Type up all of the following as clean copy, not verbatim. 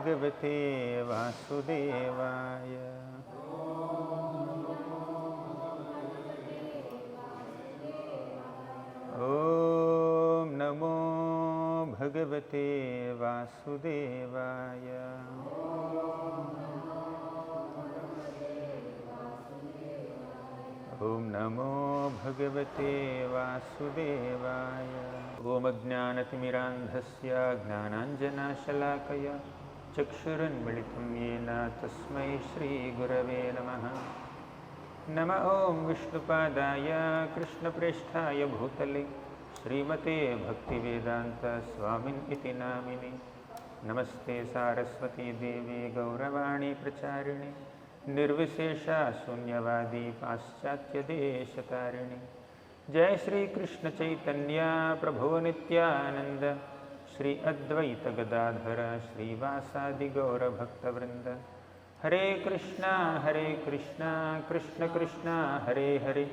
Bhagavate Vasudevaya. Om Namo Bhagavate Vasudevaya. Om Namo Bhagavate Vasudevaya. Om Ajnanatimmirandhasya Jnananjana Shalakaya Chakshuranmilitam Yena Tasmai Shri Gurave Namaha. Nama Om Vishnupadaya Krishna Presthaya Bhutale Srimate Bhakti Vedanta Swamin Iti Namini. Namaste Saraswati Devi Gauravani Pracharini Nirvishesha Sunyavadi Paschatya Deshatarini. Jai Shri Krishna Chaitanya Prabhu Nityananda Shri Advaita Gadadhara Shri Vasadi Gaura Bhakta Vrinda. Hare Krishna Krishna Krishna Hare Hare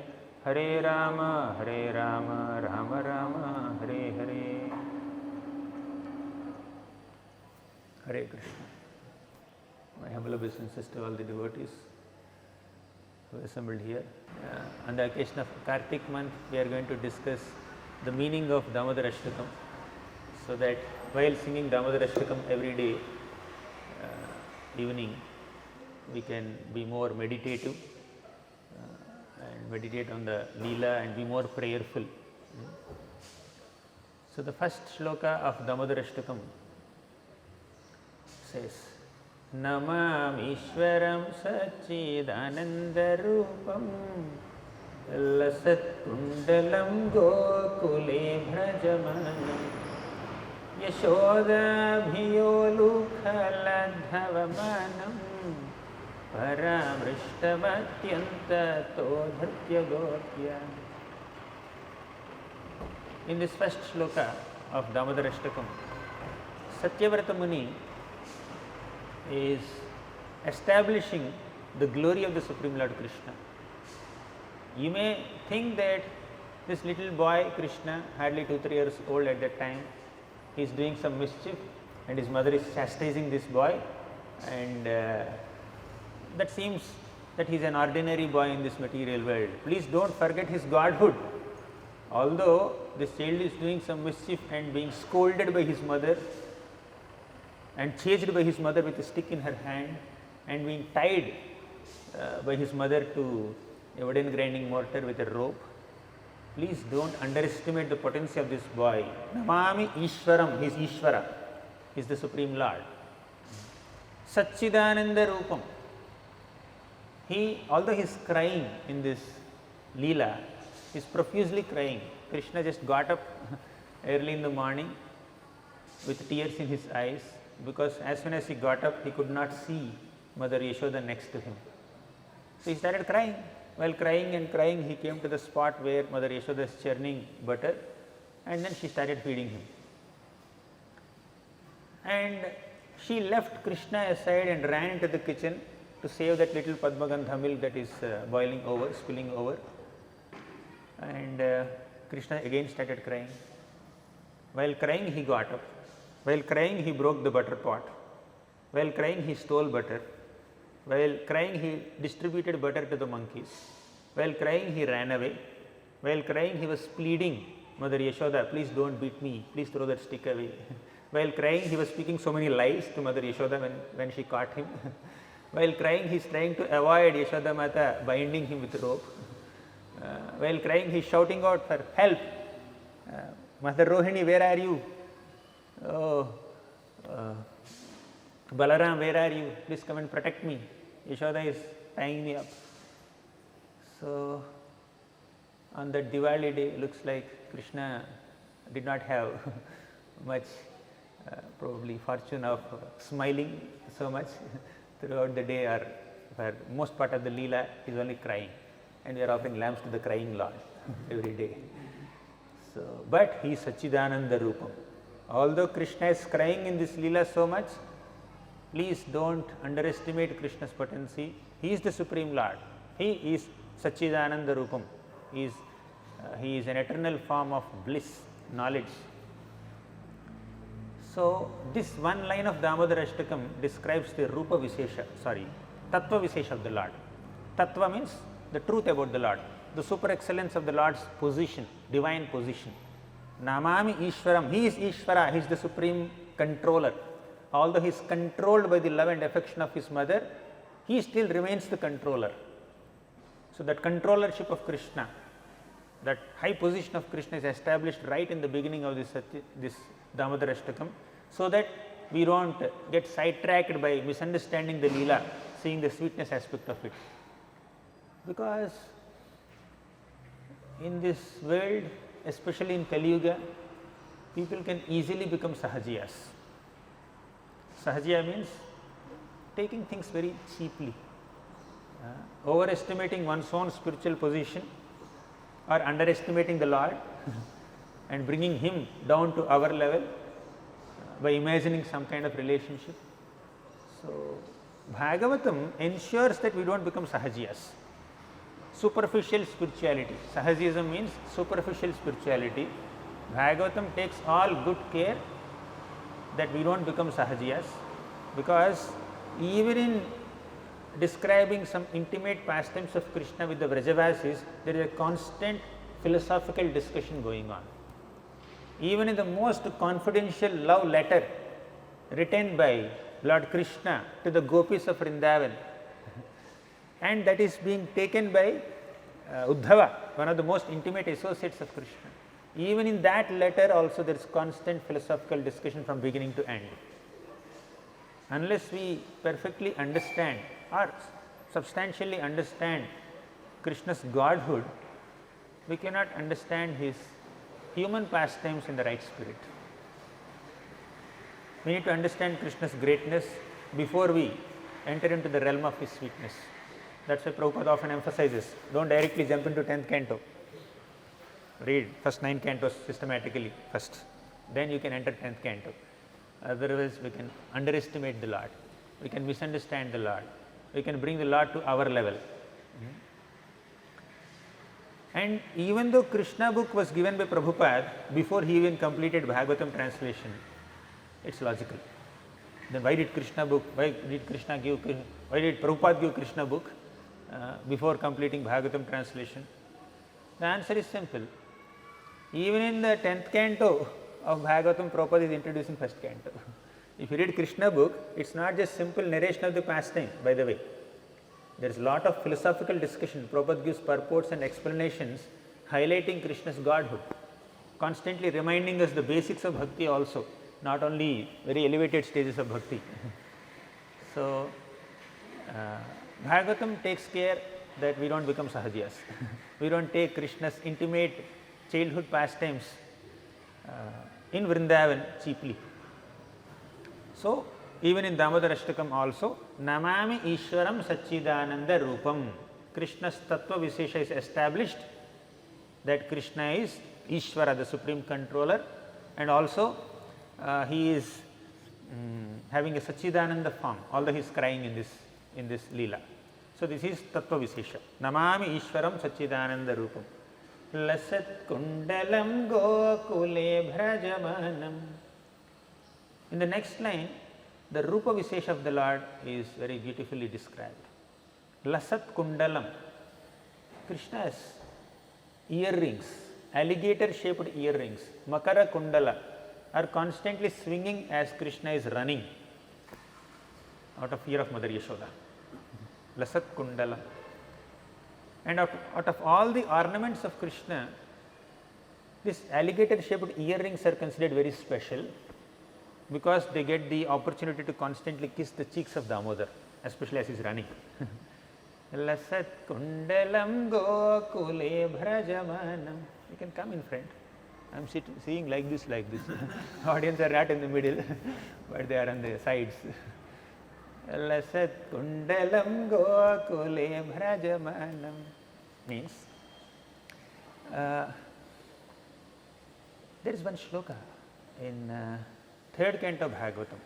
Hare Rama Rama Rama Hare Hare. Hare Krishna. My humble obeisances to all the devotees who assembled here. On the occasion of Kartik month, we are going to discuss the meaning of Damodarashtakam, so that while singing Damodarashtakam every day evening, we can be more meditative and meditate on the Leela and be more prayerful. So the first shloka of Damodarashtakam says, Namamishwaram Sachidanandarupam Lasatkundalam Gokule Bhrajamanam Yashodabhiyolukhaladhavamanam Paramrishtavatyanta Todhritya Gopya. In this first shloka of Damodarashtakam, Satyavrata Muni is establishing the glory of the Supreme Lord Krishna. You may think that this little boy Krishna, hardly 2-3 years old at that time, he is doing some mischief and his mother is chastising this boy, and that seems that he is an ordinary boy in this material world. Please don't forget his godhood. Although this child is doing some mischief and being scolded by his mother and chased by his mother with a stick in her hand and being tied by his mother to a wooden grinding mortar with a rope, please don't underestimate the potency of this boy. Namami Ishwaram, he is Ishvara, he is the Supreme Lord. Satchidananda Rupam, he, although he is crying in this Leela, he is profusely crying. Krishna just got up early in the morning with tears in his eyes, because as soon as he got up, he could not see Mother Yashoda next to him. So he started crying. While crying and crying, he came to the spot where Mother Yashoda is churning butter, and then she started feeding him. And she left Krishna aside and ran into the kitchen to save that little Padmagandha milk that is boiling over, spilling over. And Krishna again started crying. While crying, he got up. While crying, he broke the butter pot. While crying, he stole butter. While crying, he distributed butter to the monkeys. While crying, he ran away. While crying, he was pleading, Mother Yashoda, please don't beat me, please throw that stick away. While crying, he was speaking so many lies to Mother Yashoda when she caught him. While crying, he is trying to avoid Yashoda Mata binding him with rope. While crying, he is shouting out for help. Mother Rohini, where are you? Oh, Balaram, where are you? Please come and protect me. Yashoda is tying me up. So, on that Diwali day, looks like Krishna did not have much probably fortune of smiling so much throughout the day, or for most part of the Leela is only crying, and we are offering lamps to the crying Lord every day. So, but he is Sachidananda Rupam. Although Krishna is crying in this Leela so much, please don't underestimate Krishna's potency. He is the Supreme Lord. He is Sachidananda Rupam. He is an eternal form of bliss, knowledge. So, this one line of Damodarashtakam describes the Rupa Vishesha, Tattva Vishesha of the Lord. Tattva means the truth about the Lord, the super excellence of the Lord's position, divine position. Namami Ishwaram, he is Ishvara, he is the supreme controller. Although he is controlled by the love and affection of his mother, he still remains the controller. So, that controllership of Krishna, that high position of Krishna is established right in the beginning of this Damodarashtakam, so that we do not get sidetracked by misunderstanding the Leela, seeing the sweetness aspect of it. Because in this world, especially in Kali Yuga, people can easily become Sahajiyas. Sahajiya means taking things very cheaply, overestimating one's own spiritual position or underestimating the Lord and bringing him down to our level by imagining some kind of relationship. So, Bhagavatam ensures that we do not become Sahajiyas. Superficial spirituality, Sahajism means superficial spirituality. Bhagavatam takes all good care that we do not become Sahajiyas, because even in describing some intimate pastimes of Krishna with the Vrajavasis, there is a constant philosophical discussion going on. Even in the most confidential love letter written by Lord Krishna to the gopis of Vrindavan, and that is being taken by Uddhava, one of the most intimate associates of Krishna. Even in that letter also there is constant philosophical discussion from beginning to end. Unless we perfectly understand or substantially understand Krishna's godhood, we cannot understand his human pastimes in the right spirit. We need to understand Krishna's greatness before we enter into the realm of his sweetness. That is why Prabhupada often emphasizes, do not directly jump into 10th canto. Read first 9 cantos systematically first, then you can enter 10th canto. Otherwise, we can underestimate the Lord, we can misunderstand the Lord, we can bring the Lord to our level. And even though Krishna book was given by Prabhupada before he even completed Bhagavatam translation, it is logical. Then why did Prabhupada give Krishna book before completing Bhagavatam translation? The answer is simple. Even in the 10th canto of Bhagavatam, Prabhupada is introducing first canto. If you read Krishna book, it is not just simple narration of the pastime, by the way. There is a lot of philosophical discussion. Prabhupada gives purports and explanations highlighting Krishna's godhood, constantly reminding us the basics of bhakti also, not only very elevated stages of bhakti. So, Bhagavatam takes care that we do not become Sahajiyas. We do not take Krishna's intimate childhood pastimes in Vrindavan cheaply. So, even in Damodarashtakam also, Namami Ishwaram Satchidananda Rupam, Krishna's Tattva Vishesha is established that Krishna is Ishvara, the supreme controller, and also he is having a Satchidananda form, although he is crying in this Leela. So, this is Tattva Vishesha. Namami Ishwaram Satchidananda Rupam. Lasat Kundalam Gokule Bhrajamanam. In the next line, the Rupa Vishesha of the Lord is very beautifully described. Lasat Kundalam. Krishna has earrings, alligator shaped earrings, Makara Kundala, are constantly swinging as Krishna is running out of fear of Mother Yashoda. Lasat Kundala. And out of all the ornaments of Krishna, these alligator shaped earrings are considered very special, because they get the opportunity to constantly kiss the cheeks of Damodar, especially as he is running. Lasat kundalam gokule bhrajamanam. You can come in front. I am seeing like this. Audience are not in the middle, but they are on the sides. Lasat kundalam gokule bhrajamanam means there is one shloka in 3rd canto of Bhagavatam,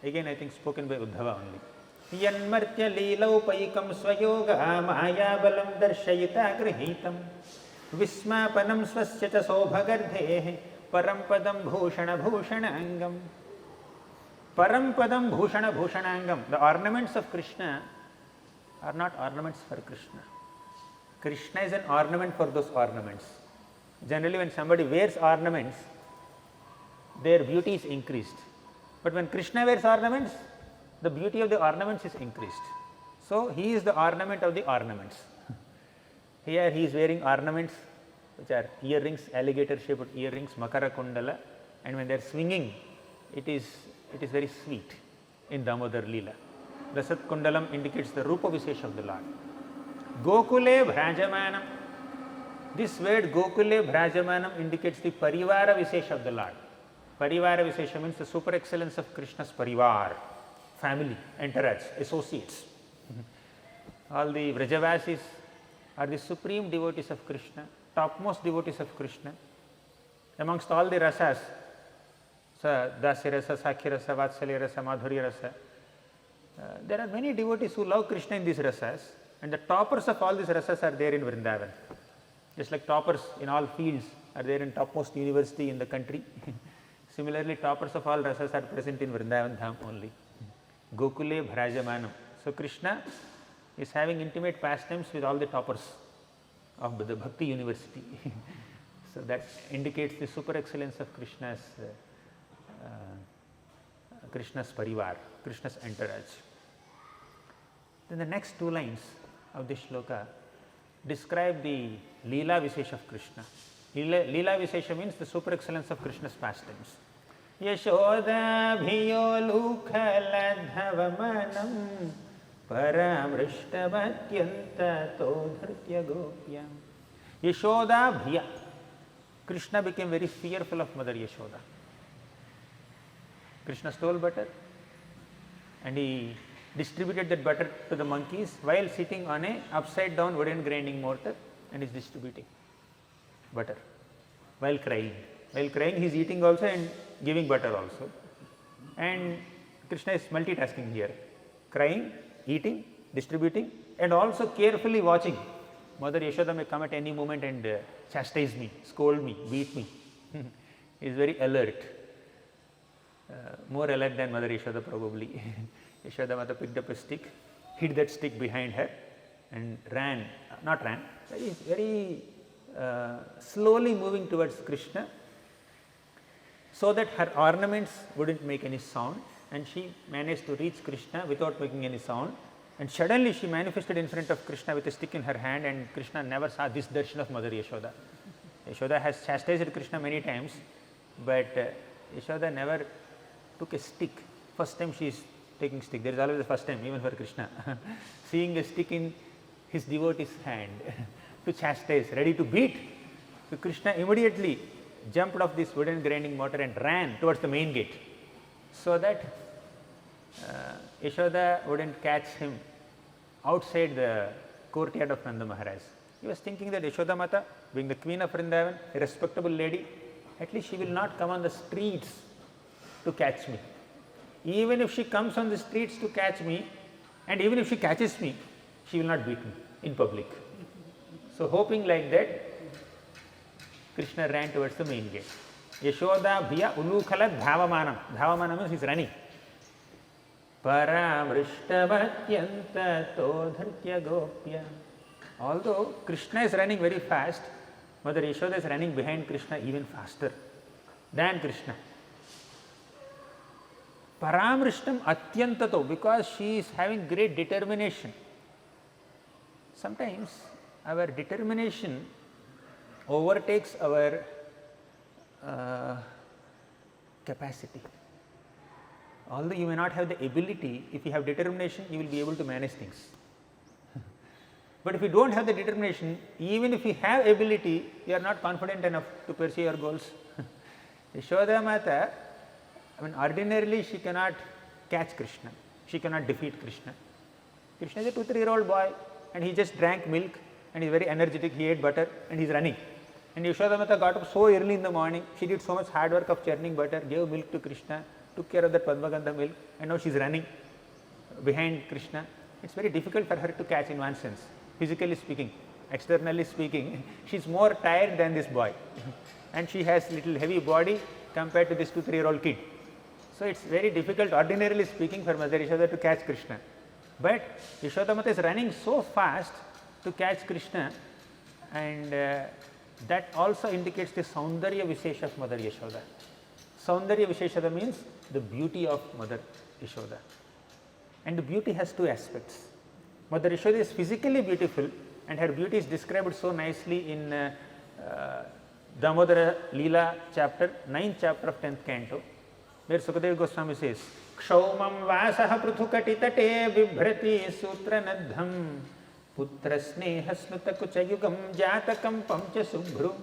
again I think spoken by Uddhava only. Yanmartya leelaupayikam swayoga mayabalam darshayita grihitam vismapanam swasya cha sobhagardhe Parampadam Bhushana Bhushanangam. Parampadam Bhushana Bhushanangam. The ornaments of Krishna are not ornaments for Krishna. Krishna is an ornament for those ornaments. Generally, when somebody wears ornaments, their beauty is increased. But when Krishna wears ornaments, the beauty of the ornaments is increased. So, he is the ornament of the ornaments. Here he is wearing ornaments which are earrings, alligator shaped earrings, Makara Kundala, and when they are swinging, it is very sweet in Damodar Leela. Dasat Kundalam indicates the Rupa Vishesha of the Lord. Gokule Bhrajamanam. This word Gokule Bhrajamanam indicates the Parivara Vishesha of the Lord. Parivara Vishesha means the super excellence of Krishna's Parivar, family, entourage, associates. All the Vrajavasis are the supreme devotees of Krishna, topmost devotees of Krishna. Amongst all the rasas, Dasya rasa, Sakhya rasa, Vatsalya rasa, Madhurya rasa, there are many devotees who love Krishna in these rasas, and the toppers of all these rasas are there in Vrindavan. Just like toppers in all fields are there in topmost university in the country. Similarly, toppers of all rasas are present in Vrindavan Dham only. Gokule Bhrajamanam. So, Krishna is having intimate pastimes with all the toppers of the Bhakti university. So, that indicates the super excellence of Krishna's Parivar, Krishna's entourage. Then the next two lines of this shloka describe the Leela Vishesha of Krishna. Leela Vishesha means the super excellence of Krishna's pastimes. Yashoda bhiyo lukhaladhavamanam paramrishtavatyanta todhrutya gopyam. Yashoda bhiya. Krishna became very fearful of Mother Yashoda. Krishna stole butter and he distributed that butter to the monkeys while sitting on a upside down wooden grinding mortar, and is distributing butter while crying. While crying he is eating also and giving butter also. And Krishna is multitasking here, crying, eating, distributing, and also carefully watching. Mother Yashoda may come at any moment and chastise me, scold me, beat me. He is very alert. More alert than Mother Yashoda probably. Yashoda Mata picked up a stick, hid that stick behind her and ran, very slowly moving towards Krishna so that her ornaments wouldn't make any sound, and she managed to reach Krishna without making any sound, and suddenly she manifested in front of Krishna with a stick in her hand, and Krishna never saw this darshan of Mother Yashoda. Yashoda has chastised Krishna many times, but Yashoda never took a stick. First time she is taking stick. There is always a first time even for Krishna. Seeing a stick in his devotee's hand to chastise, ready to beat. So Krishna immediately jumped off this wooden grinding mortar and ran towards the main gate so that Yashoda wouldn't catch him outside the courtyard of Nanda Maharaj. He was thinking that Yashoda Mata, being the queen of Vrindavan, a respectable lady, at least she will not come on the streets to catch me. Even if she comes on the streets to catch me, and even if she catches me, she will not beat me in public. So hoping like that, Krishna ran towards the main gate. Yashoda bhiya ulukhalat dhavamanam. Dhavamanam means he is running. Paramrishtavatyanta todhrutya gopya. Although Krishna is running very fast, Mother Yashoda is running behind Krishna even faster than Krishna. Paramrishtam atyantato, because she is having great determination. Sometimes our determination overtakes our capacity. Although you may not have the ability, if you have determination, you will be able to manage things. But if you don't have the determination, even if you have ability, you are not confident enough to pursue your goals. Yashoda Mata, ordinarily she cannot catch Krishna. She cannot defeat Krishna. Krishna is a 2-3-year-old boy and he just drank milk and he is very energetic, he ate butter and he is running. And Yashoda Mata got up so early in the morning, she did so much hard work of churning butter, gave milk to Krishna, took care of that Padmagandha milk, and now she is running behind Krishna. It's very difficult for her to catch in one sense, physically speaking. Externally speaking, she is more tired than this boy. and she has little heavy body compared to this 2-3-year-old kid. So it's very difficult, ordinarily speaking, for Mother Yashoda to catch Krishna. But Yashoda Mata is running so fast to catch Krishna, and that also indicates the Saundarya Vishesha of Mother Yashoda. Saundarya Vishesha means the beauty of Mother Yashoda. And the beauty has two aspects. Mother Yashoda is physically beautiful, and her beauty is described so nicely in Damodara Leela chapter, 9th chapter of 10th canto, where Sukadeva Goswami says, Kshaumam vasaha pruthukatate vibhrati sutranadham putra sneha snuta kuchayugam jatakam pamcha subhru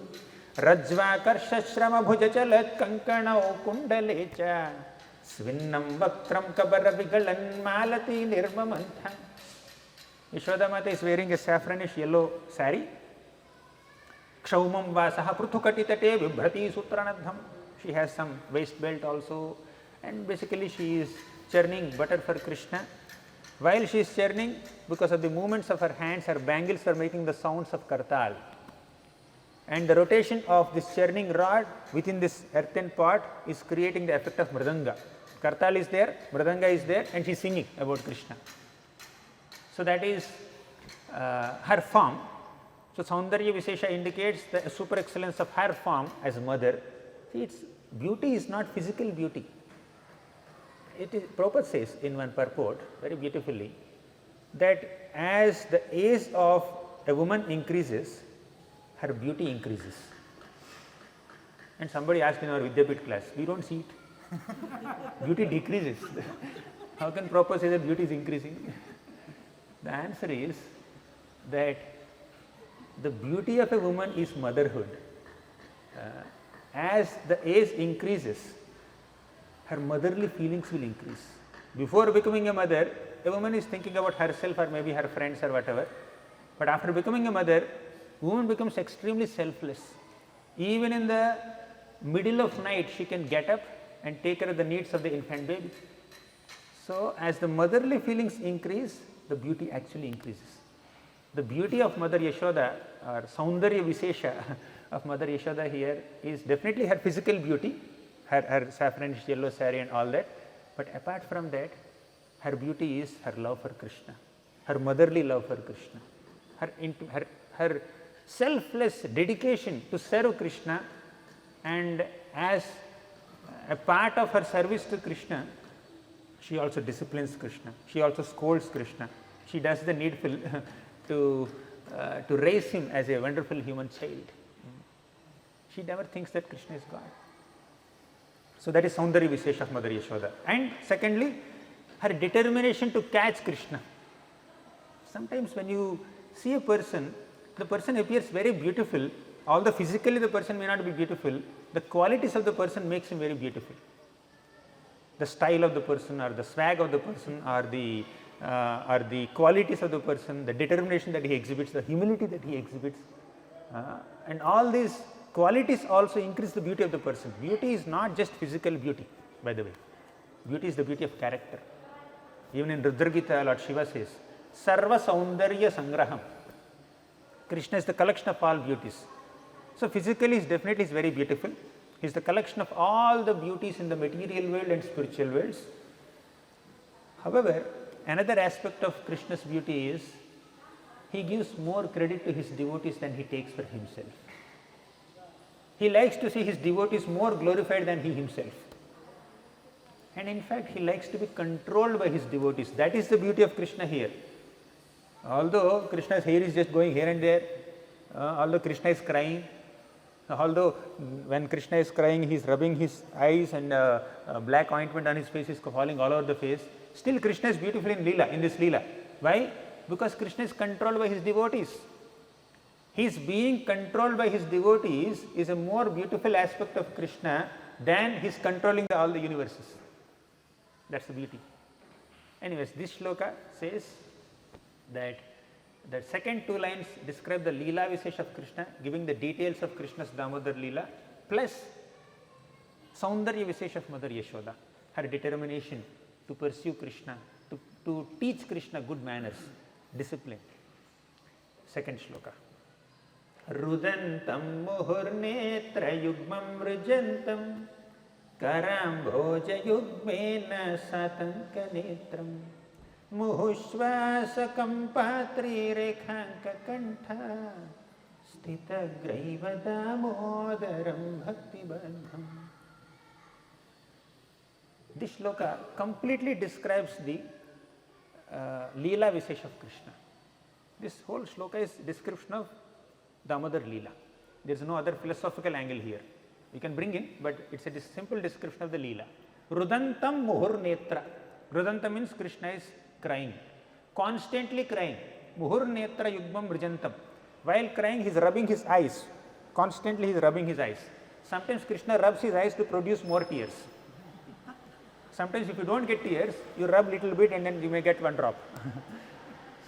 rajvakarsha shrama bhujachalat kankanau kundalecha svinnam vaktram kabara vigalan malati nirmamantha. Yashoda Mata is wearing a saffronish yellow saree. Kshaumam vasaha pruthukatate vibhrati sutranadham. She has some waist belt also, and basically she is churning butter for Krishna. While she is churning, because of the movements of her hands, her bangles are making the sounds of kartal. And the rotation of this churning rod within this earthen pot is creating the effect of mridanga. Kartal is there, mridanga is there, and she is singing about Krishna. So that is her form. So Saundarya Vishesha indicates the super excellence of her form as mother. See, its beauty is not physical beauty. It is, Prabhupada says in one purport very beautifully, that as the age of a woman increases, her beauty increases. And somebody asked in our Vidyapit class, we don't see it. Beauty decreases. How can Prabhupada say that beauty is increasing? The answer is that the beauty of a woman is motherhood. As the age increases, her motherly feelings will increase. Before becoming a mother, a woman is thinking about herself or maybe her friends or whatever. But after becoming a mother, woman becomes extremely selfless. Even in the middle of night, she can get up and take care of the needs of the infant baby. So as the motherly feelings increase, the beauty actually increases. The beauty of Mother Yashoda, or Saundarya Vishesha of Mother Yashoda here, is definitely her physical beauty, her saffronish yellow saree and all that. But apart from that, her beauty is her love for Krishna, her motherly love for Krishna, her selfless dedication to serve Krishna, and as a part of her service to Krishna, she also disciplines Krishna, she also scolds Krishna, she does the needful to raise him as a wonderful human child. She never thinks that Krishna is God. So that is Saundarya Vishesha of Mother Yashoda. And secondly, her determination to catch Krishna. Sometimes when you see a person, the person appears very beautiful, although physically the person may not be beautiful, the qualities of the person makes him very beautiful. The style of the person, or the swag of the person, or the qualities of the person, the determination that he exhibits, the humility that he exhibits, and all these qualities also increase the beauty of the person. Beauty is not just physical beauty, by the way. Beauty is the beauty of character. Even in Rudra Gita, Lord Shiva says, Sarva Saundarya Sangraham. Krishna is the collection of all beauties. So physically he definitely is very beautiful. He is the collection of all the beauties in the material world and spiritual worlds. However, another aspect of Krishna's beauty is he gives more credit to his devotees than he takes for himself. He likes to see his devotees more glorified than he himself. And in fact, he likes to be controlled by his devotees. That is the beauty of Krishna here. Although Krishna's hair is just going here and there, although Krishna is crying, although when Krishna is crying, he is rubbing his eyes and black ointment on his face is falling all over the face, still Krishna is beautiful in Leela, in this Leela. Why? Because Krishna is controlled by his devotees. His being controlled by his devotees is a more beautiful aspect of Krishna than his controlling all the universes. That's the beauty. Anyways, this shloka says that the second two lines describe the Leela Vishesha of Krishna, giving the details of Krishna's Damodar Leela, plus Saundarya Vishesha of Mother Yashoda, her determination to pursue Krishna, to teach Krishna good manners, discipline. Second shloka. Rudantam muhurnetra yugmam mrijantam karambhojayugmena satanka netram muhushvasakam patri rekhanka kantha stita graiva damodaram bhakti bandham. This shloka completely describes the Leela Vishesh of Krishna. This whole shloka is description of Damodar Leela. There is no other philosophical angle here. We can bring in, but it is a simple description of the Leela. Rudantam muhur netra. Rudanta means Krishna is crying, constantly crying. Muhur netra yugmam mrijantam. While crying, he is rubbing his eyes. Constantly he is rubbing his eyes. Sometimes Krishna rubs his eyes to produce more tears. Sometimes if you don't get tears, you rub little bit and then you may get one drop.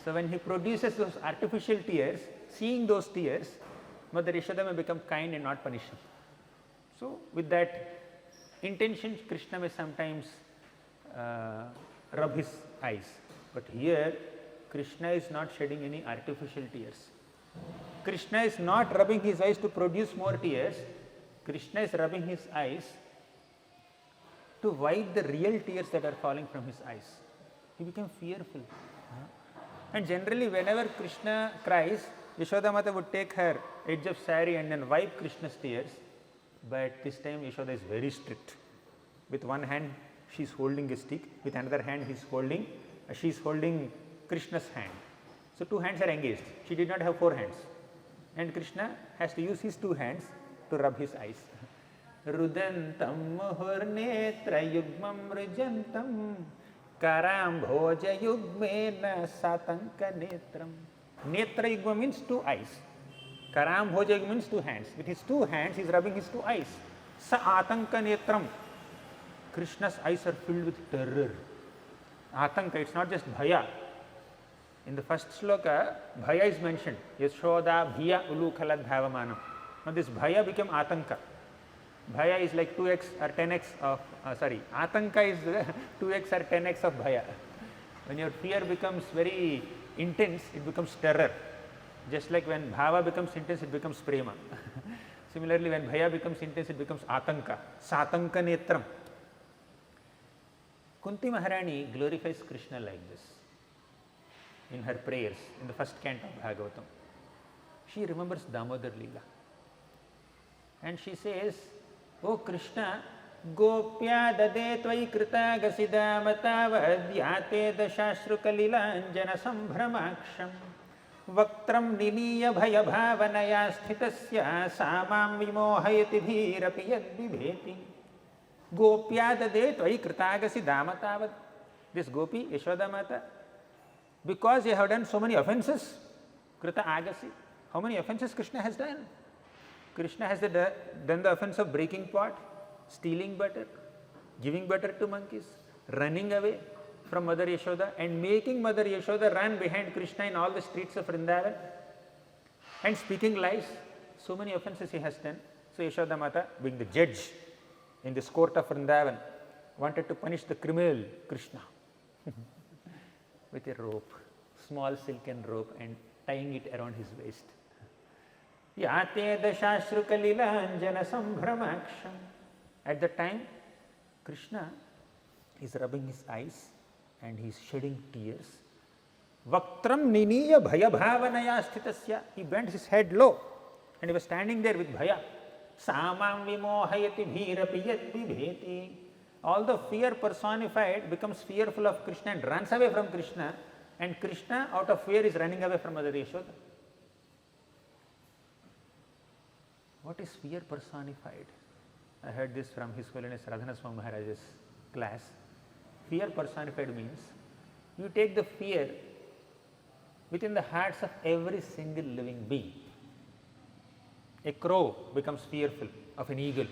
So when he produces those artificial tears, seeing those tears, Mother Yashoda may become kind and not punish him. So with that intention, Krishna may sometimes rub his eyes. But here, Krishna is not shedding any artificial tears. Krishna is not rubbing his eyes to produce more tears. Krishna is rubbing his eyes to wipe the real tears that are falling from his eyes. He became fearful. And generally, whenever Krishna cries, Yashoda Mata would take her edge of sari and then wipe Krishna's tears. But this time Yashoda is very strict. With one hand she is holding a stick, with another hand she is holding Krishna's hand. So two hands are engaged. She did not have four hands. And Krishna has to use his two hands to rub his eyes. Rudantam muhurnetra yugmam mrijantam karambhoja yugmena satanka netram. Netra yugma means two eyes. Karambhoja yugma means two hands. With his two hands he is rubbing his two eyes. Sa atanka netram. Krishna's eyes are filled with terror. Atanka, it is not just bhaya. In the first shloka, bhaya is mentioned. Yashoda bhiya ulukhalad bhavamanam. Now this bhaya became atanka. Bhaya is like 2x or 10x of, atanka is 2x or 10x of bhaya. When your fear becomes very intense, it becomes terror. Just like when bhava becomes intense, it becomes prema. Similarly, when bhaya becomes intense, it becomes atanka. Satanka netram. Kunti Maharani glorifies Krishna like this in her prayers in the first canto of Bhagavatam. She remembers Damodar Leela. And she says, O Krishna, Gopya dade tvai krita gasida matavadyate dashashrukalila sambhramaksham vaktram niniya bhaya bhavanaya sthitasya samam vimohayati bhirapi yadvibheti. Gopya dade tvai krita gasida matavad. This Gopi, Yashoda Mata, because you have done so many offenses, krita agasi. How many offenses Krishna has done? Krishna has done the offense of breaking pot, stealing butter, giving butter to monkeys, running away from Mother Yashoda and making Mother Yashoda run behind Krishna in all the streets of Vrindavan and speaking lies. So many offenses he has done. So Yashoda Mata, being the judge in this court of Vrindavan, wanted to punish the criminal Krishna with a rope, small silken rope, and tying it around his waist. Yate dashashrukalila sambhramaksham. At that time, Krishna is rubbing his eyes and he is shedding tears. Vaktram niniya bhaya bhavanaya sthitasya. He bent his head low and he was standing there with bhaya. Samam vimohayati bhirapi yadvibheti. All the fear personified becomes fearful of Krishna and runs away from Krishna, and Krishna out of fear is running away from Mother Yashoda. What is fear personified? I heard this from His Holiness Radhana Swami Maharaj's class. Fear personified means you take the fear within the hearts of every single living being. A crow becomes fearful of an eagle.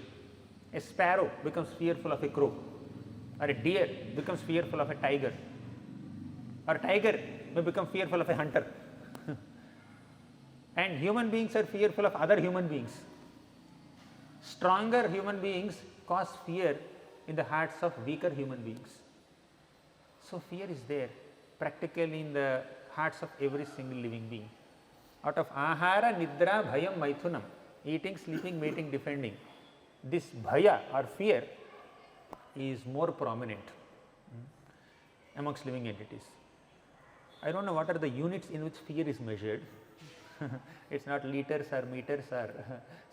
A sparrow becomes fearful of a crow. Or a deer becomes fearful of a tiger. Or a tiger may become fearful of a hunter. And human beings are fearful of other human beings. Stronger human beings cause fear in the hearts of weaker human beings. So fear is there practically in the hearts of every single living being. Out of ahara, nidra, bhayam, maithunam, eating, sleeping, mating, defending, this bhaya or fear is more prominent amongst living entities. I don't know what are the units in which fear is measured. It's not liters or meters or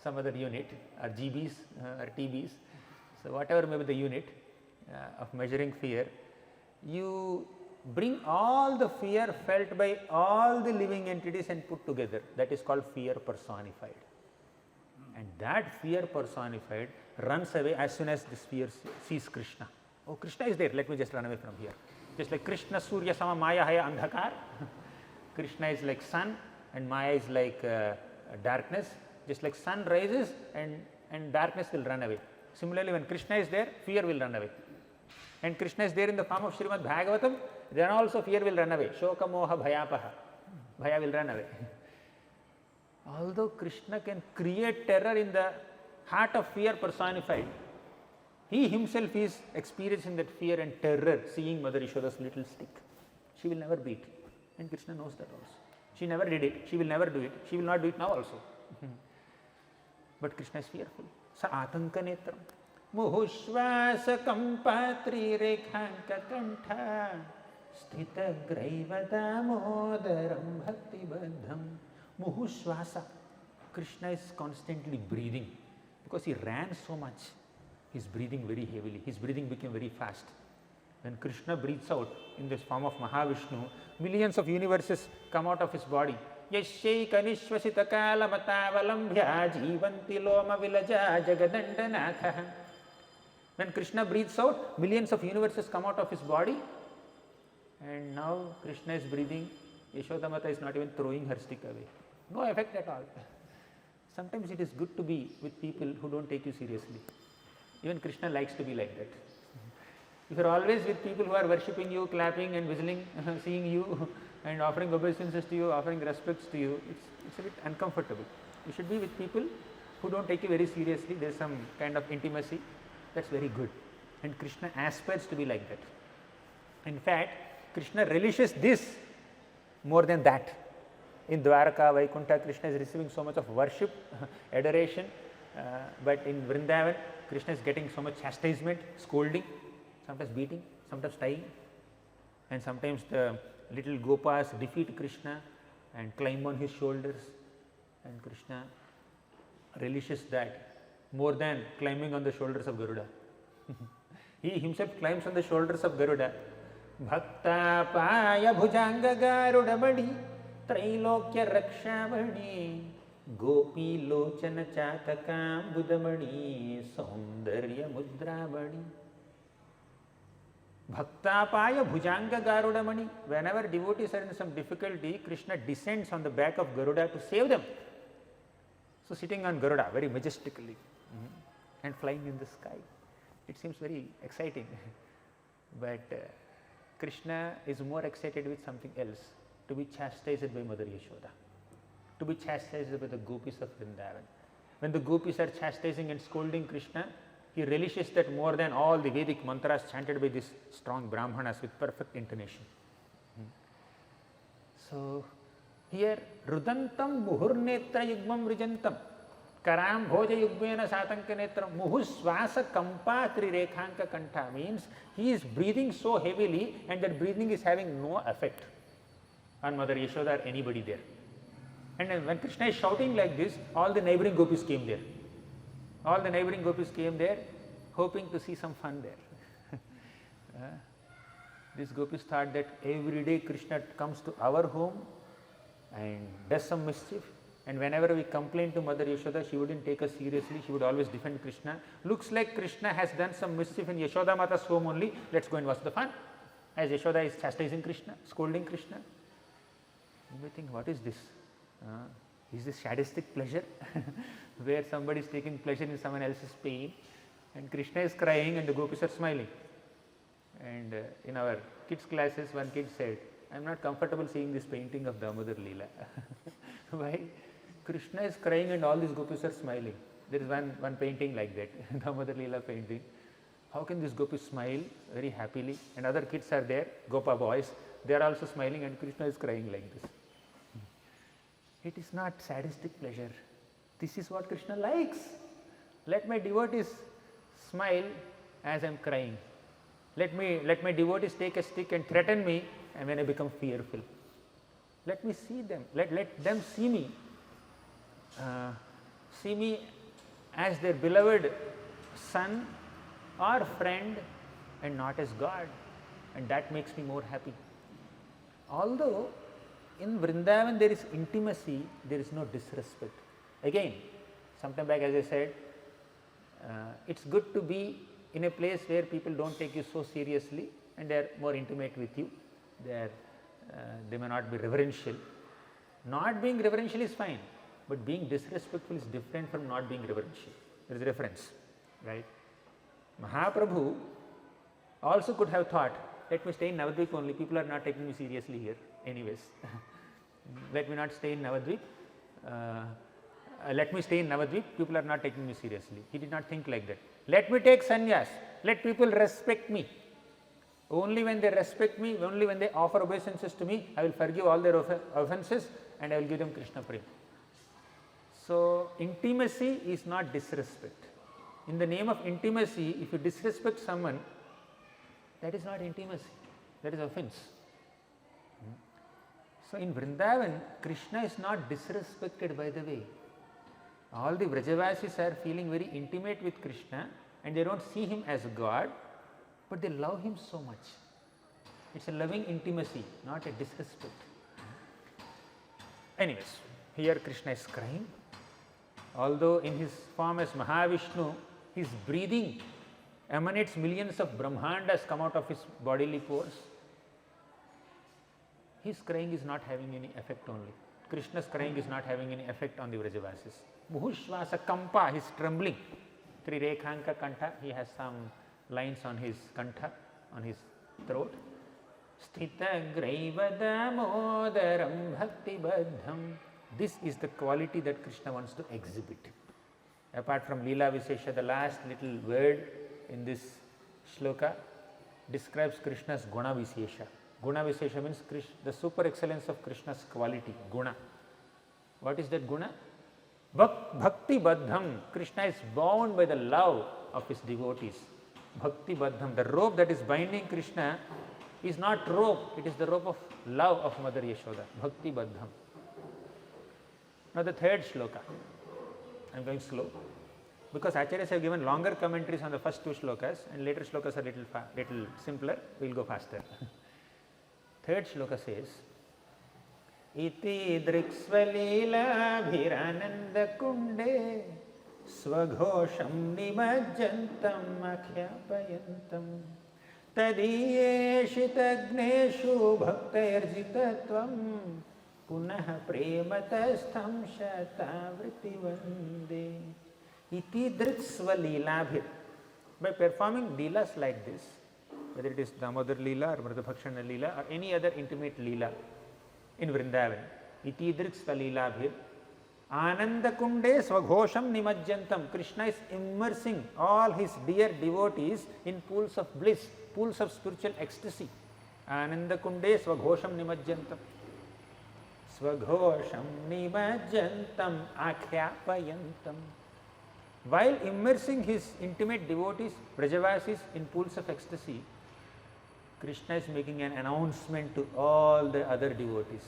some other unit, or GBs or TBs. So, whatever may be the unit of measuring fear, you bring all the fear felt by all the living entities and put together. That is called fear personified. And that fear personified runs away as soon as this fear sees Krishna. Oh, Krishna is there, let me just run away from here. Just like Krishna, Surya, Sama, Maya, Haya, Andhakar. Krishna is like sun and Maya is like darkness. Just like sun rises and darkness will run away. Similarly, when Krishna is there, fear will run away. And Krishna is there in the form of Srimad Bhagavatam, then also fear will run away. Shoka Moha Bhayapaha. Bhaya will run away. Although Krishna can create terror in the heart of fear personified, he himself is experiencing that fear and terror seeing Mother Yashoda's little stick. She will never beat, and Krishna knows that also. She never did it, she will never do it, she will not do it now also. But Krishna is fearful. Sa atanka netram muhushvasa kampatri rekhanka kantha sthita graiva damodaram bhakti baddham. Muhushvasa. Krishna is constantly breathing because he ran so much. He is breathing very heavily. His breathing became very fast. When Krishna breathes out in this form of Mahavishnu, millions of universes come out of his body. Yashai kanishvasita kala matavalambhya jivanti loma vilaja jagadandanathah. When Krishna breathes out, millions of universes come out of his body, and now Krishna is breathing. Yashoda Mata is not even throwing her stick away. No effect at all. Sometimes it is good to be with people who don't take you seriously. Even Krishna likes to be like that. If you are always with people who are worshipping you, clapping and whistling, seeing you and offering obeisances to you, offering respects to you, it's a bit uncomfortable. You should be with people who don't take you very seriously. There is some kind of intimacy. That's very good. And Krishna aspires to be like that. In fact, Krishna relishes this more than that. In Dwaraka, Vaikuntha, Krishna is receiving so much of worship, adoration, but in Vrindavan, Krishna is getting so much chastisement, scolding, sometimes beating, sometimes tying, and sometimes the little Gopas defeat Krishna and climb on his shoulders, and Krishna relishes that more than climbing on the shoulders of Garuda. He himself climbs on the shoulders of Garuda. Bhakta paya bhujanga garuda badi Trailokya Rakshamani Gopi Lochana Chatakam Budamani Saundarya Mudrabadi. Bhaktapaya Bhujanga Garudamani. Whenever devotees are in some difficulty, Krishna descends on the back of Garuda to save them. So, sitting on Garuda very majestically and flying in the sky. It seems very exciting. But Krishna is more excited with something else. To be chastised by Mother Yashoda, to be chastised by the gopis of Vrindavan. When the gopis are chastising and scolding Krishna, he relishes that more than all the Vedic mantras chanted by these strong Brahmanas with perfect intonation. So, here Rudantam Muhurnetra Yugmam Rijantam Karam Bhoja Yugmena Satanka Netram Muhusvasa Kampa Trirekhanka Kantha means he is breathing so heavily and that breathing is having no effect on Mother Yashoda or anybody there. And when Krishna is shouting like this, all the neighboring gopis came there. All the neighboring gopis came there hoping to see some fun there. These gopis thought that every day Krishna comes to our home and does some mischief, and whenever we complain to Mother Yashoda, she wouldn't take us seriously, she would always defend Krishna. Looks like Krishna has done some mischief in Yashoda Mata's home only, let's go and watch the fun. As Yashoda is chastising Krishna, scolding Krishna. You may think, what is this? Is this sadistic pleasure where somebody is taking pleasure in someone else's pain and Krishna is crying and the gopis are smiling? And in our kids classes, one kid said, I am not comfortable seeing this painting of Damodar Leela. Why? Krishna is crying and all these gopis are smiling. There is one painting like that, Damodar Leela painting. How can these gopis smile very happily and other kids are there, Gopa boys, they are also smiling and Krishna is crying like this. It is not sadistic pleasure. This is what Krishna likes. Let my devotees smile as I am crying. Let my devotees take a stick and threaten me, and when I become fearful. Let me see them. Let them see me. See me as their beloved son or friend, and not as God, and that makes me more happy. Although in Vrindavan there is intimacy, there is no disrespect. Again, sometime back, as I said, it's good to be in a place where people don't take you so seriously and they are more intimate with you. They may not be reverential. Not being reverential is fine, but being disrespectful is different from not being reverential. There is a difference, right? Mahaprabhu also could have thought, let me stay in Navadvip only, people are not taking me seriously here anyways. Let me not stay in Navadvip. Let me stay in Navadvip, people are not taking me seriously. He did not think like that. Let me take sannyas, let people respect me. Only when they respect me, only when they offer obeisances to me, I will forgive all their offenses and I will give them Krishna Prem. So, intimacy is not disrespect. In the name of intimacy, if you disrespect someone, that is not intimacy, that is offense. So, in Vrindavan, Krishna is not disrespected, by the way. All the Vrajavasis are feeling very intimate with Krishna and they don't see him as God, but they love him so much. It's a loving intimacy, not a disrespect. Anyways, here Krishna is crying. Although in his form as Mahavishnu, his breathing emanates millions of Brahmandas come out of his bodily pores. His crying is not having any effect only. Krishna's crying is not having any effect on the Vrajavasis. Muhushvasa kampa, he is trembling. Trirekhanka kantha, he has some lines on his kantha, on his throat. Sthita graiva damodaram bhakti baddham. This is the quality that Krishna wants to exhibit. Apart from Leela Vishesha, the last little word in this shloka describes Krishna's Guna Vishesha. Guna Vishesha means the super excellence of Krishna's quality, Guna. What is that Guna? Bhakti Baddham. Krishna is bound by the love of his devotees. Bhakti Baddham. The rope that is binding Krishna is not rope, it is the rope of love of Mother Yashoda. Bhakti Baddham. Now the third shloka. I am going slow because Acharyas have given longer commentaries on the first two shlokas and later shlokas are little simpler. We will go faster. Third shloka says, Iti driksvalila bhirananda kunde svaghosham nimajjantam akhypayantam tadiyeshitagneshu bhaktairjitatvam punah prematastham shatavriti vande. Iti driksvalilabhir. By performing leelas like this, whether it is Damodar Leela or Mridabhakshana Leela or any other intimate Leela in Vrindavan, iti driksvalilabhir ananda kunde svaghosham nimajjantam. Krishna is immersing all his dear devotees in pools of bliss, pools of spiritual ecstasy. Ananda kunde svaghosham nimajjantam. Svaghosham nimajjantam akhypayantam. While immersing his intimate devotees, Vrajavasis, in pools of ecstasy, Krishna is making an announcement to all the other devotees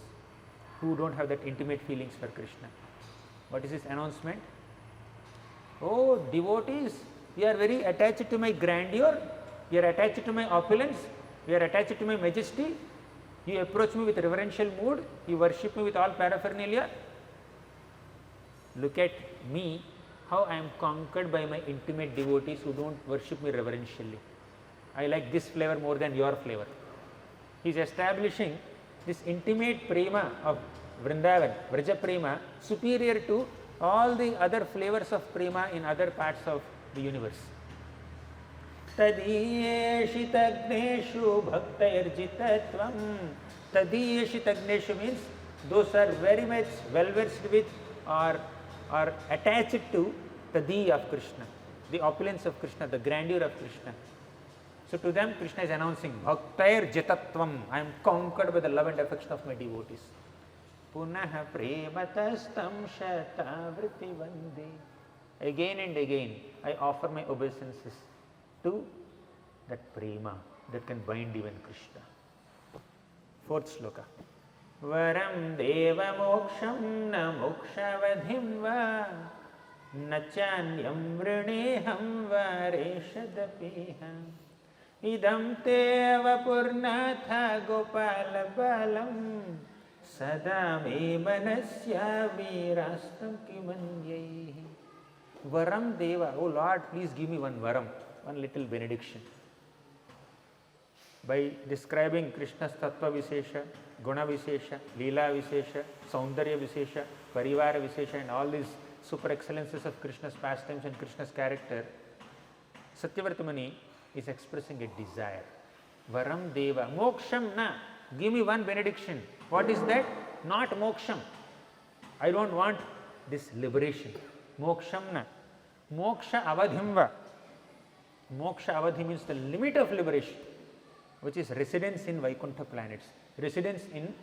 who don't have that intimate feelings for Krishna. What is his announcement? Oh, devotees, you are very attached to my grandeur, you are attached to my opulence, you are attached to my majesty, you approach me with reverential mood, you worship me with all paraphernalia. Look at me, how I am conquered by my intimate devotees who don't worship me reverentially. I like this flavor more than your flavor. He is establishing this intimate prema of Vrindavan, Vraja prema, superior to all the other flavors of prema in other parts of the universe. Tadiyeshitagneshu bhaktairjitatvam. Tadiyeshitagneshu means those are very much well versed with or attached to the Di of Krishna, the opulence of Krishna, the grandeur of Krishna. So to them Krishna is announcing Bhaktair Jitatvam, I am conquered by the love and affection of my devotees. Punaha prematastam shatavriti vande. Again and again I offer my obeisances to that prema that can bind even Krishna. Fourth sloka. Varam deva moksham na mokshavadhim va nachanyam vrineham vareshadapiha idam teva purnatha gopala balam sada me manasya virastam kimanyai. Varam deva, oh Lord, please give me one varam, one little benediction. By describing Krishna's tattva vishesha, guna vishesha, leela vishesha, saundarya vishesha, parivara vishesha, and all these super excellences of Krishna's pastimes and Krishna's character, Satyavrata Muni is expressing a desire. Varam deva, moksham na, give me one benediction. What is that? Not moksham. I don't want this liberation. Moksham na. Moksha avadhimva. Moksha avadhi means the limit of liberation, which is residence in Vaikuntha planets, residence in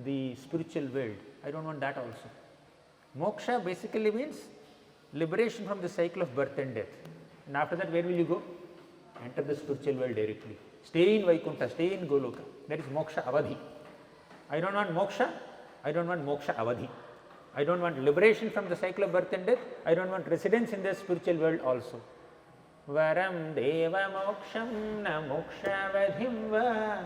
the spiritual world. I don't want that also. Moksha basically means liberation from the cycle of birth and death. And after that, where will you go? Enter the spiritual world directly. Stay in Vaikuntha, stay in Goloka. That is moksha avadhi. I don't want moksha, I don't want moksha avadhi. I don't want liberation from the cycle of birth and death. I don't want residence in the spiritual world also. Varam deva moksham na mokshavadhim va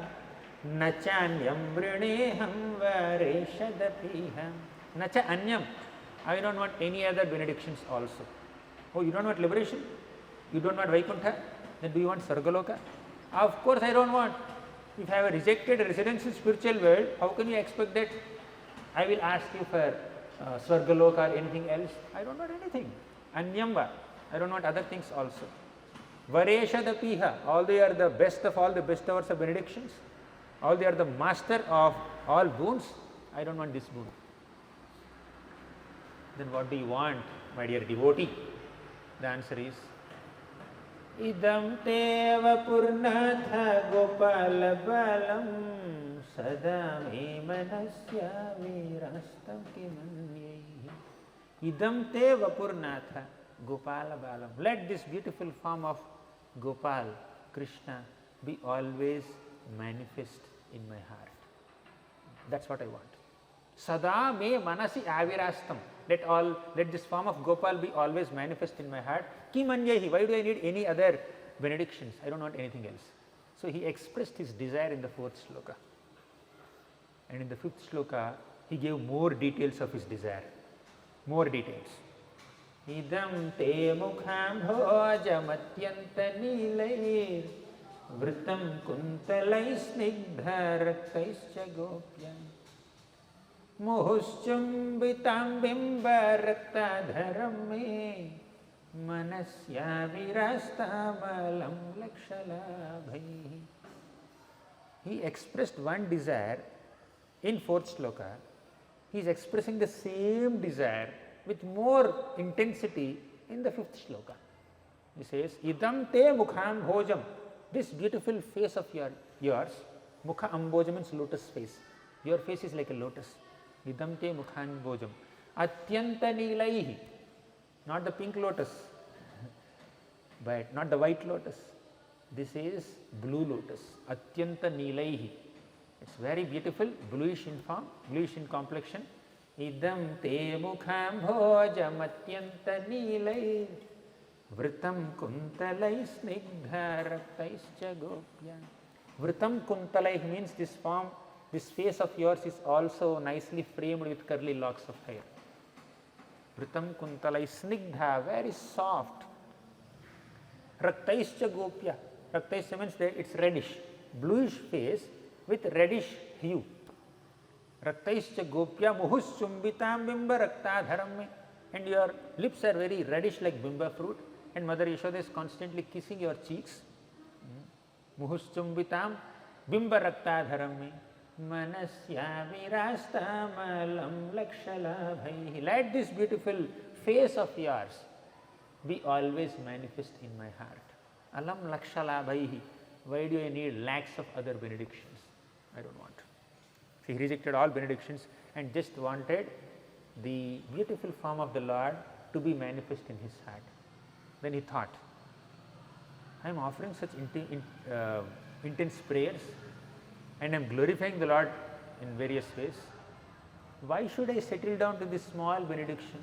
nachanyam vrineham vareshadapiha. Nacha anyam. I don't want any other benedictions also. Oh, you don't want liberation? You don't want Vaikuntha? Then do you want Sargaloka? Of course I don't want. If I have rejected residence in spiritual world, how can you expect that I will ask you for Swargaloka or anything else? I don't want anything. Anyamba. I don't want other things also. Vareshadapiha. Although you are the best of all the bestowers of benedictions, although you are the master of all boons, I don't want this boon. Then what do you want, my dear devotee? The answer is idam teva purnatha gopala balam sada me manasya virastam kimanyai. Idam teva purnatha gopala balam. Let this beautiful form of Gopal, Krishna, be always manifest in my heart. That's what I want. Sada me manasi avirastam. Let this form of Gopal be always manifest in my heart. Kimanyahi. Why do I need any other benedictions? I don't want anything else. So he expressed his desire in the fourth sloka. And in the fifth sloka, he gave more details of his desire. More details. Idam te mukham bhojamatyanta nilair vritam kuntalai snigdha raktaischa gopyam muhuschumbitam bimba raktadharam me manasya virastamalam lakshalabhai. He expressed one desire in fourth sloka. He is expressing the same desire with more intensity in the fifth sloka. He says, idam te mukham bhojam. This beautiful face of yours, mukha ambojam means lotus face. Your face is like a lotus. Idam te mukham bhojam. Atyanta nilaihi. Not the pink lotus, but not the white lotus. This is blue lotus. Atyanta nilaihi. It's very beautiful, bluish in form, bluish in complexion. Idam te mukham bhojam atyanta nilai vritam kuntalai snigdha raktaischa gopya. Vritam kuntalai means this form, this face of yours is also nicely framed with curly locks of hair. Vritam kuntalai snigdha, very soft. Raktaischa gopya. Raktaischa means that it's reddish, bluish face with reddish hue. Raktaischa gopya muhuschumbitam bimba raktadharam me. And your lips are very reddish like bimba fruit. And Mother Yashoda is constantly kissing your cheeks. Muhuschumbitam bimba raktadharam me. Manasya virastamalam lakshalabhai. Let this beautiful face of yours be always manifest in my heart. Alam lakshalabhai. Why do I need lakhs of other benedictions? I don't want. he rejected all benedictions and just wanted the beautiful form of the Lord to be manifest in his heart. Then he thought, I am offering such intense prayers and I am glorifying the Lord in various ways. Why should I settle down to this small benediction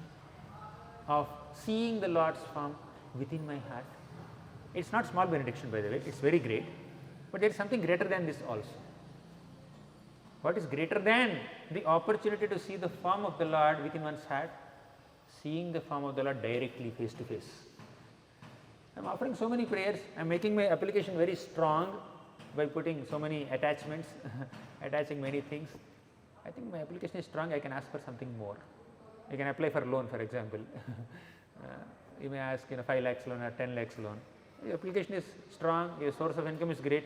of seeing the Lord's form within my heart? It's not small benediction, by the way, it's very great, but there is something greater than this also. What is greater than the opportunity to see the form of the Lord within one's heart? Seeing the form of the Lord directly, face to face. I am offering so many prayers, I am making my application very strong by putting so many attachments, attaching many things. I think my application is strong, I can ask for something more. I can apply for a loan, for example. You may ask 5 lakhs loan or 10 lakhs loan. Your application is strong, your source of income is great.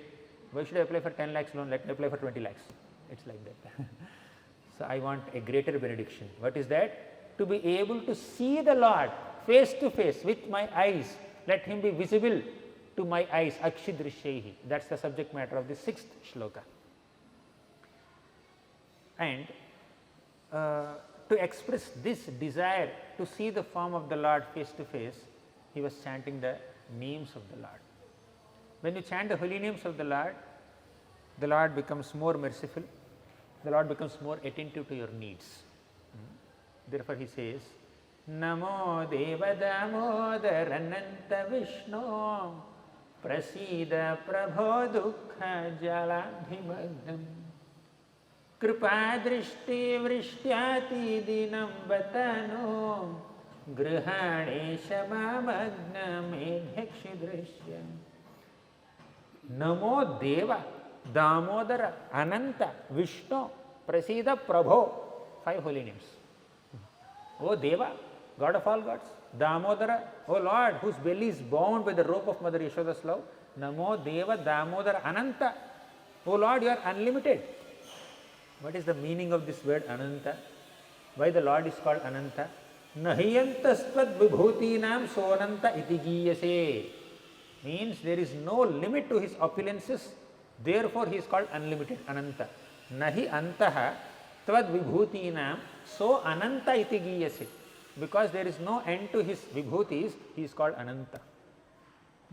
Why should I apply for 10 lakhs loan? Let me apply for 20 lakhs. It's like that. So I want a greater benediction. What is that? To be able to see the Lord face to face with my eyes. Let him be visible to my eyes. Akshidrishyehi. That's the subject matter of the 6th shloka. And to express this desire to see the form of the Lord face to face, he was chanting the names of the Lord. When you chant the holy names of the Lord becomes more merciful, the Lord becomes more attentive to your needs. Therefore, he says, Namo Deva Damodarananta Vishnu Prasida Prabho Dukkha Jalabhimagnam Kripa Drishti Vrishyati Dinam Vatano Grihane Shamamagna Medhakshidrishya. Namo Deva Damodara Ananta Vishnu Prasida Prabho. 5 holy names. O Deva, God of all gods. Damodara, O Lord, whose belly is bound by the rope of Mother Yashoda's love. Namo Deva Damodara Ananta. O Lord, you are unlimited. What is the meaning of this word Ananta? Why the Lord is called Ananta? Nahiyantasvad vibhutinam sonanta iti giyase. Means there is no limit to his opulences, therefore he is called unlimited, Ananta. Nahi antaha tvad vibhutinam so ananta iti giyase. Because there is no end to his vibhutis, he is called Ananta.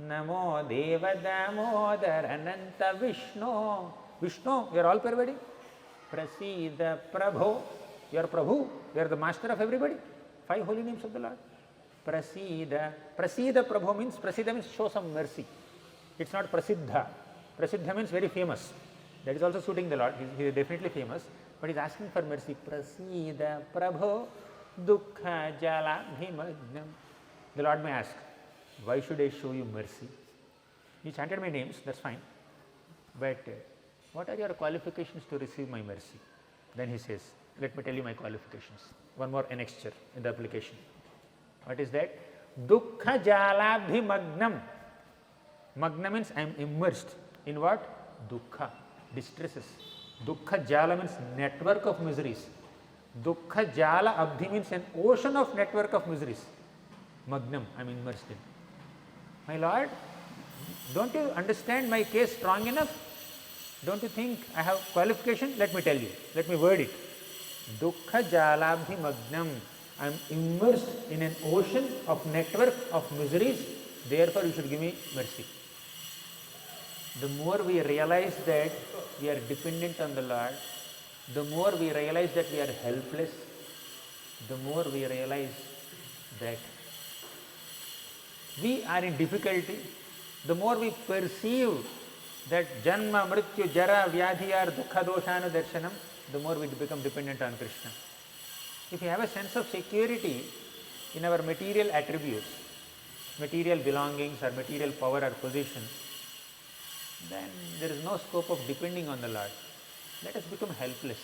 Namo Deva Damodar Ananta Vishnu. Vishnu, you are all pervading. Prasida Prabho, you are Prabhu, you are the master of everybody. 5 holy names of the Lord. Prasida. Prasida Prabho means, Prasida means show some mercy. It's not Prasiddha. Prasiddha means very famous. That is also suiting the Lord. He is definitely famous, but he is asking for mercy. Prasida Prabho Dukkha Jalabhimagnam. The Lord may ask, why should I show you mercy? You chanted my names, that's fine. But what are your qualifications to receive my mercy? Then he says, let me tell you my qualifications. One more annexure in the application. What is that? Dukkha Jalabhimagnam. Magna means I am immersed in what? Dukkha, distresses. Dukkha Jala means network of miseries. Dukkha Jala Abdhi means an ocean of network of miseries. Magnam, I am immersed in. My Lord, don't you understand my case strong enough? Don't you think I have qualification? Let me tell you. Let me word it. Dukkha Jalabhi Magnam. I am immersed in an ocean of network of miseries. Therefore, you should give me mercy. The more we realize that we are dependent on the Lord, the more we realize that we are helpless, the more we realize that we are in difficulty, the more we perceive that Janma, Mrityu, Jara, Vyadhi are Dukkha Doshanu Darshanam, the more we become dependent on Krishna. If we have a sense of security in our material attributes, material belongings or material power or position, then there is no scope of depending on the Lord. Let us become helpless.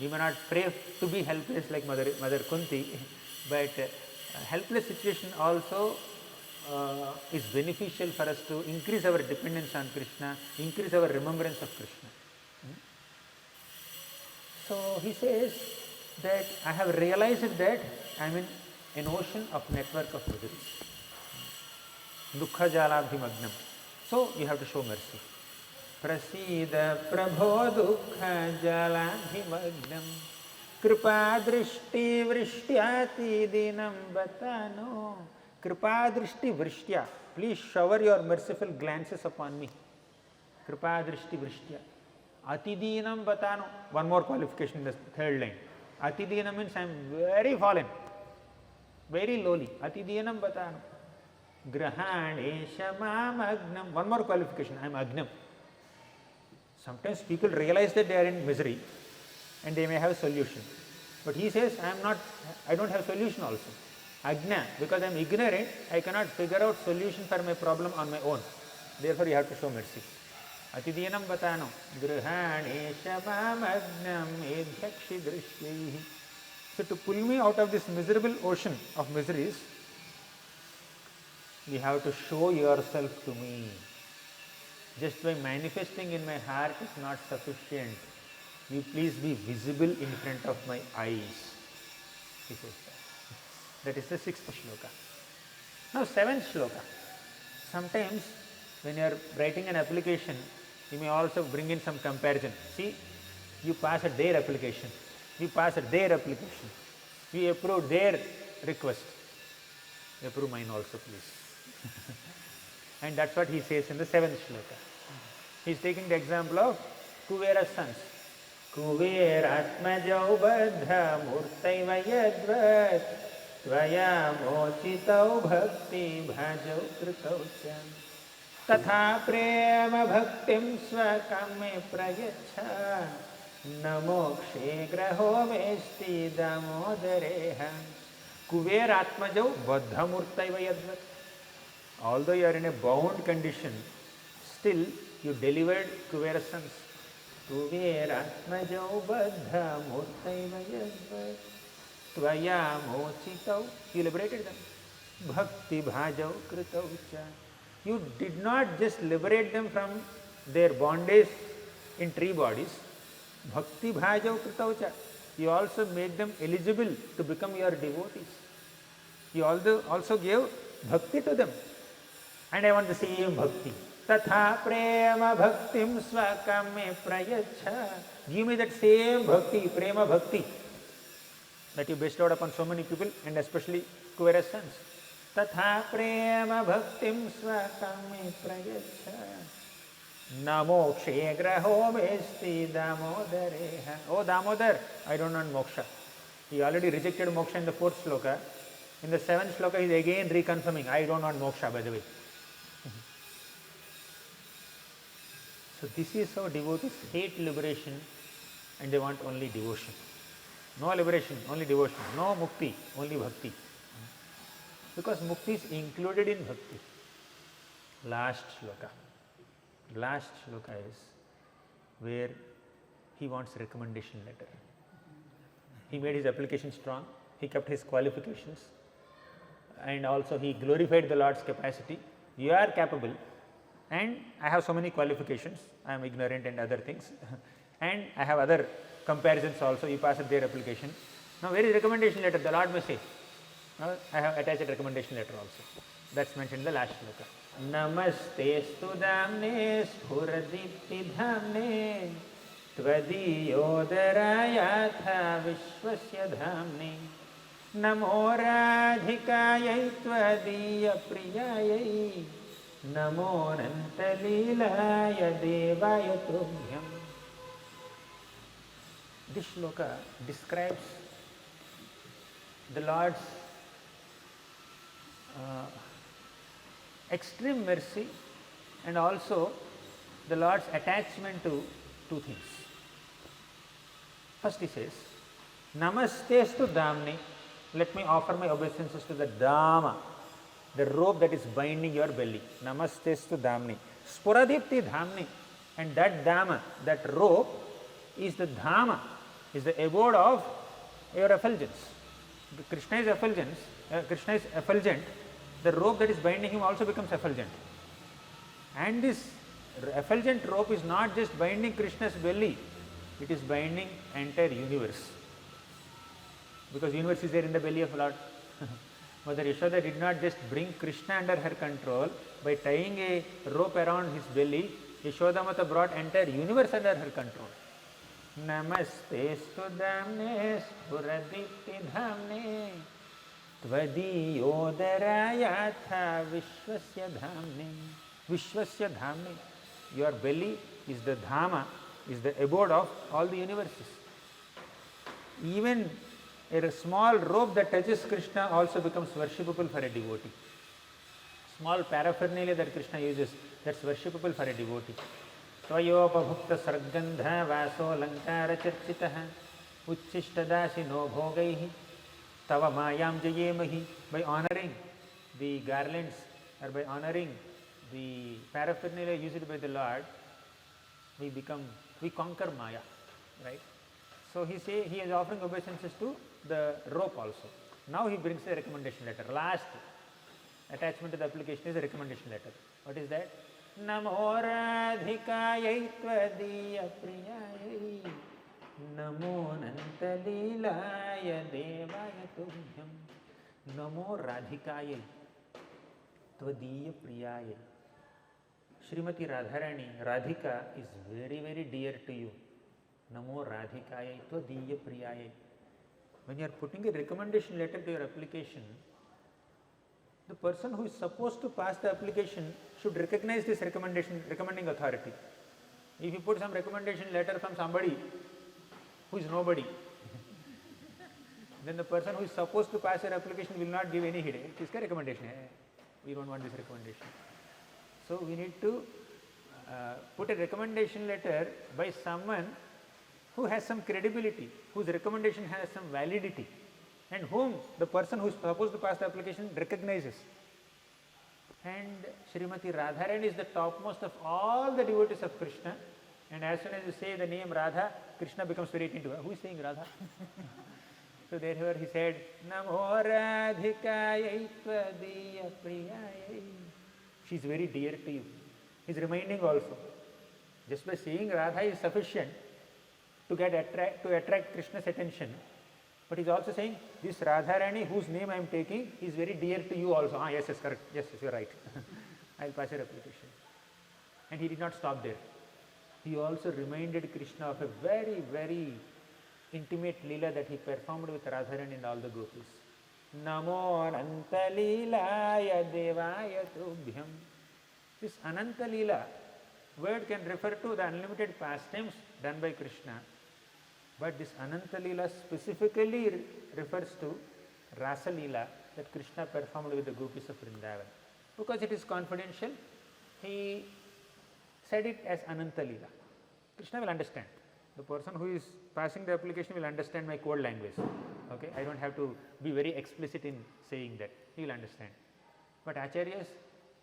We may not pray to be helpless like Mother Kunti, but helpless situation also is beneficial for us to increase our dependence on Krishna, increase our remembrance of Krishna. So he says that I have realized that I am in an ocean of network of miseries. Dukkha Jalabhi Magnam. So you have to show mercy. Prasida Prabho Dukha Jaladhimagnam Kripa Drishti Vrishtyati Dinam Batano. Kripa Drishti Vrishtya. Please shower your merciful glances upon me. Kripa Drishti Vrishtya. Atidinam Batano. One more qualification in the third line. Atidinam means I am very fallen, very lowly. Atidinam Batano. Grahane Shamam Agnam. One more qualification. I am Agnam. Sometimes people realize that they are in misery and they may have a solution. But he says, I don't have solution also. Agna, because I am ignorant, I cannot figure out solution for my problem on my own. Therefore, you have to show mercy. Atidinam Batano. Grihane Shamam Agnam Edhyakshi Drishyaihi. So, to pull me out of this miserable ocean of miseries, you have to show yourself to me. Just by manifesting in my heart is not sufficient. You please be visible in front of my eyes. He says that. That is the 6th shloka. Now 7th shloka. Sometimes when you are writing an application, you may also bring in some comparison. See, you passed their application. You passed their application. You approved their request. Approve mine also, please. And that's what he says in the 7th shloka. He is taking the example of Kuvera's sons. Kuveratmajau baddha murtaiva yadvat tvaya mochitau bhakti bhajau kritau cha tatha prema bhaktim svakame prayacha namokshe graho vesti damodareha. Kuveratmajau baddha murtaiva yadvat. Although you are in a bound condition, still you delivered Kuvera's sons. Kuveratmajau baddha murtaiva yadvat tvaya mochitau. You liberated them. Bhakti bhajau kritau cha. You did not just liberate them from their bondage in tree bodies. Bhakti bhajau kritau cha. You also made them eligible to become your devotees. You also gave bhakti to them. And I want the same bhakti. Tatha prema bhaktim svakame prayacha. Give me that same bhakti, prema bhakti, that you bestowed upon so many people and especially Kuvera's sons. Tatha prema bhaktim svakame prayacha. Namo kshe graho vesti damodareha. Oh Damodar, I don't want moksha. He already rejected moksha in the 4th shloka. In the 7th shloka he is again reconfirming, I don't want moksha, by the way. So this is how devotees hate liberation and they want only devotion. No liberation, only devotion. No mukti, only bhakti. Because mukti is included in bhakti. Last shloka. Last shloka is where he wants recommendation letter. He made his application strong, he kept his qualifications, and also he glorified the Lord's capacity. You are capable, and I have so many qualifications. I am ignorant and other things, and I have other comparisons also. You passed their application. Now, where is recommendation letter? The Lord may say. I have attached a recommendation letter also. That's mentioned in the last shloka. Namaste studamne spuradipti dhamne tvadiyodarayatha vishwasya dhamne namo radhikayai tvadiya priyayai namo nantalilaya devaya tubhyam. This shloka describes the Lord's extreme mercy and also the Lord's attachment to two things. First he says, Namastestu Damni, let me offer my obeisances to the Dama, the rope that is binding your belly. Namastestu Damni. Spuradipti Dhamni, and that Dama, that rope is the Dhama, is the abode of your effulgence. Krishna is effulgence, Krishna is effulgent. The rope that is binding him also becomes effulgent. And this effulgent rope is not just binding Krishna's belly, it is binding entire universe. Because universe is there in the belly of Lord. Mother Yashoda did not just bring Krishna under her control by tying a rope around his belly. Yashodamata brought entire universe under her control. Namaste Sudamne Spuradipti Dhamne Tvadiyodharayatha Vishwasya Dhamne. Vishwasya Dhamne. Your belly is the Dhama, is the abode of all the universes. Even a small rope that touches Krishna also becomes worshipable for a devotee. Small paraphernalia that Krishna uses, that's worshipable for a devotee. Tvayopabhukta sargandha vaso lankara charchitaha uchishtadasino bhogaihi tava mayam jayemahi. By honoring the garlands or by honoring the paraphernalia used by the Lord, we conquer Maya, right? So he is offering obeisances to the rope also. Now he brings a recommendation letter. Last attachment to the application is a recommendation letter. What is that? Namo radhikayai tvadiya priyayai namo nantalilaya devaya tubhyam namo radhikayai tvadiya priyayai. Srimati Radharani, Radhika is very, very dear to you. Namo radhikayai tvadiya priyayai. When you are putting a recommendation letter to your application, the person who is supposed to pass the application should recognize this recommending authority. If you put some recommendation letter from somebody who is nobody, then the person who is supposed to pass your application will not give any headache. Kiska recommendation hai? We don't want this recommendation. So we need to put a recommendation letter by someone who has some credibility, whose recommendation has some validity, and whom the person who is supposed to pass the application recognizes. And Srimati Radharani is the topmost of all the devotees of Krishna, and as soon as you say the name Radha, Krishna becomes very into her. Who is saying Radha? So therefore he said, Namo radhikayai tvadiya priyayai. She is very dear to you. He is reminding also. Just by saying Radha is sufficient to attract Krishna's attention. But he is also saying, this Radharani whose name I am taking is very dear to you also. Yes, correct. Yes, you are right. I will pass your application. And he did not stop there. He also reminded Krishna of a very, very intimate Leela that he performed with Radharani and all the gopis. Namo Ananta Leelaya Devaya Tubhyam. This Ananta Leela word can refer to the unlimited pastimes done by Krishna. But this Ananta Leela specifically refers to Rasa Leela that Krishna performed with the gopis of Vrindavan. Because it is confidential, he said it as Ananta Leela. Krishna will understand. The person who is passing the application will understand my code language. Okay, I don't have to be very explicit in saying that. He will understand. But Acharyas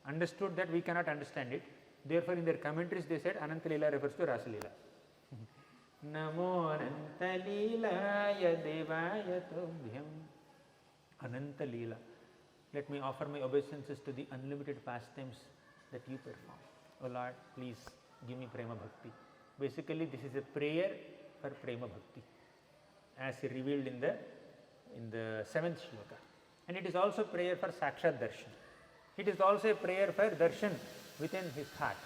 understood that we cannot understand it. Therefore, in their commentaries they said Ananta Leela refers to Rasa Leela. Namo Ananta Leelaya Devaya Tubhyam. Ananta Leela. Let me offer my obeisances to the unlimited pastimes that you perform. O Lord, please give me Prema Bhakti. Basically, this is a prayer for Prema Bhakti, as revealed in the 7th shloka. And it is also prayer for Sakshat Darshan. It is also a prayer for Darshan within his heart.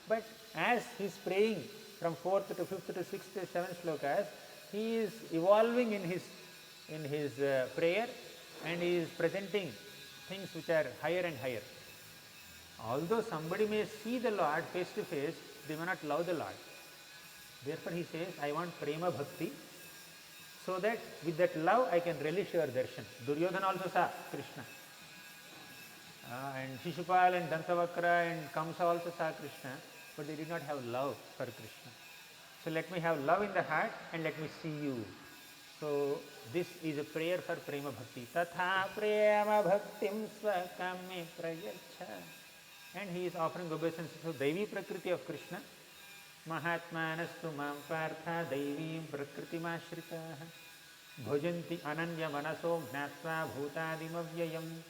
But as he is praying from 4th to 5th to 6th to 7th shlokas, he is evolving in his prayer, and he is presenting things which are higher and higher. Although somebody may see the Lord face to face, they may not love the Lord. Therefore he says, I want Prema Bhakti, so that with that love I can relish your darshan. Duryodhana also saw Krishna. And Shishupal and Dantavakra and Kamsa also saw Krishna, but they did not have love for Krishna. So let me have love in the heart and let me see you. So this is a prayer for Prema Bhakti. Tatha Prema Bhaktim Swakame Prayacha. And he is offering obeisances to Daivi Prakriti of Krishna. Mahatmanastu mam partha Daivim Prakriti Mashritaha Bhajanti Ananya Manaso Gnatva Bhutadim Avyayam.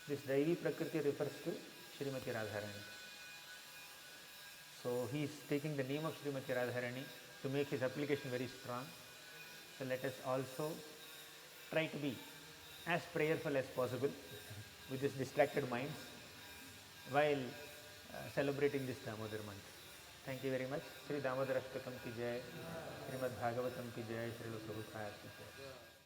This Daivi Prakriti refers to Srimati Radharani. So he is taking the name of Srimati Radharani to make his application very strong. So let us also try to be as prayerful as possible with these distracted minds while celebrating this Damodar month. Thank you very much. Sri Damodarashtakam ki jai, Srimad Bhagavatam ki jai, Srila Prabhupada ki jai.